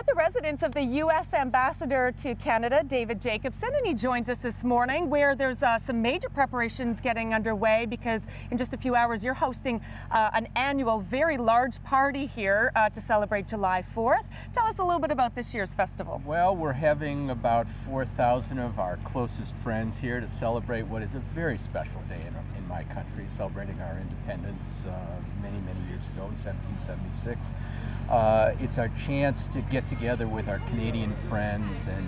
the residence of the U.S. Ambassador to Canada, David Jacobson, and he joins us this morning where there's some major preparations getting underway because in just a few hours you're hosting an annual, very large party here to celebrate July 4th. Tell us a little bit about this year's festival. Well, we're having about 4,000 of our closest friends here to celebrate what is a very special day in my country, celebrating our independence many years ago in 1776. It's our chance to get together with our Canadian friends and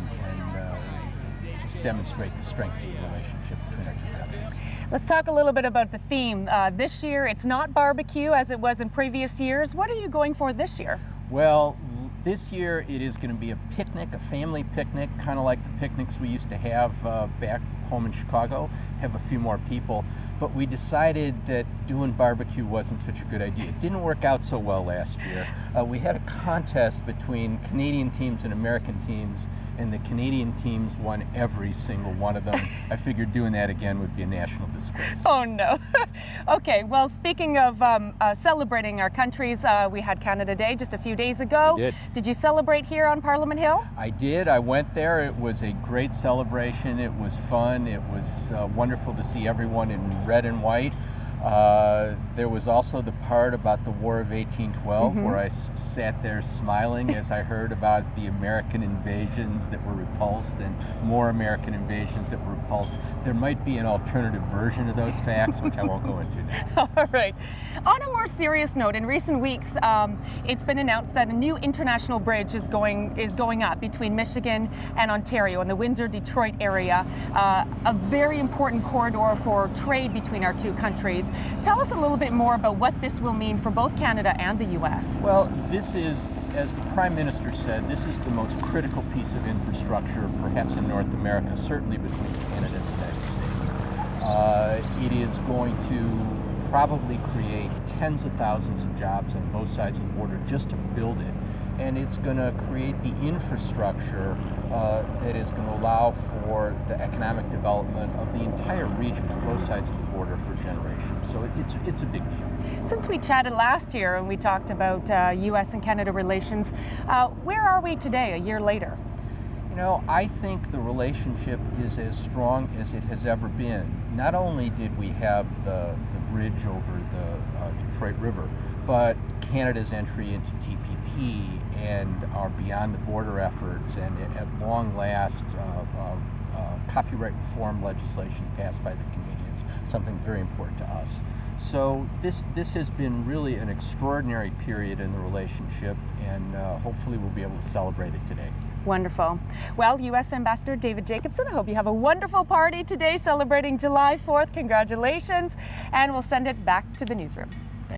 just demonstrate the strength of the relationship between our two countries. Let's talk a little bit about the theme. This year, it's not barbecue as it was in previous years. What are you going for this year? Well, this year it is going to be a picnic, a family picnic, kind of like the picnics we used to have back home in Chicago, have a few more people. But we decided that doing barbecue wasn't such a good idea. It didn't work out so well last year. We had a contest between Canadian teams and American teams, and the Canadian teams won every single one of them. I figured doing that again would be a national disgrace. Oh no. Okay, well, speaking of celebrating our countries, we had Canada Day just a few days ago. We did. Did you celebrate here on Parliament Hill? I did. I went there. It was a great celebration. It was fun. It was wonderful to see everyone in red and white. There was also the part about the War of 1812 where I sat there smiling as I heard about the American invasions that were repulsed and more American invasions that were repulsed. There might be an alternative version of those facts, which I won't go into now. All right. On a more serious note, in recent weeks, it's been announced that a new international bridge is going up between Michigan and Ontario in the Windsor-Detroit area, a very important corridor for trade between our two countries. Tell us a little bit more about what this will mean for both Canada and the U.S. Well, this is, as the Prime Minister said, this is the most critical piece of infrastructure perhaps in North America, certainly between Canada and the United States. It is going to probably create tens of thousands of jobs on both sides of the border just to build it. And it's going to create the infrastructure that is going to allow for the economic development of the entire region on both sides of the border for generations. So it's a big deal. Since we chatted last year and we talked about U.S. and Canada relations, where are we today, a year later? You know, I think the relationship is as strong as it has ever been. Not only did we have the bridge over the Detroit River, but Canada's entry into TPP and our beyond the border efforts, and at long last copyright reform legislation passed by the Canadians, something very important to us. So this has been really an extraordinary period in the relationship, and hopefully we'll be able to celebrate it today. Wonderful. Well, U.S. Ambassador David Jacobson, I hope you have a wonderful party today celebrating July 4th. Congratulations, and we'll send it back to the newsroom.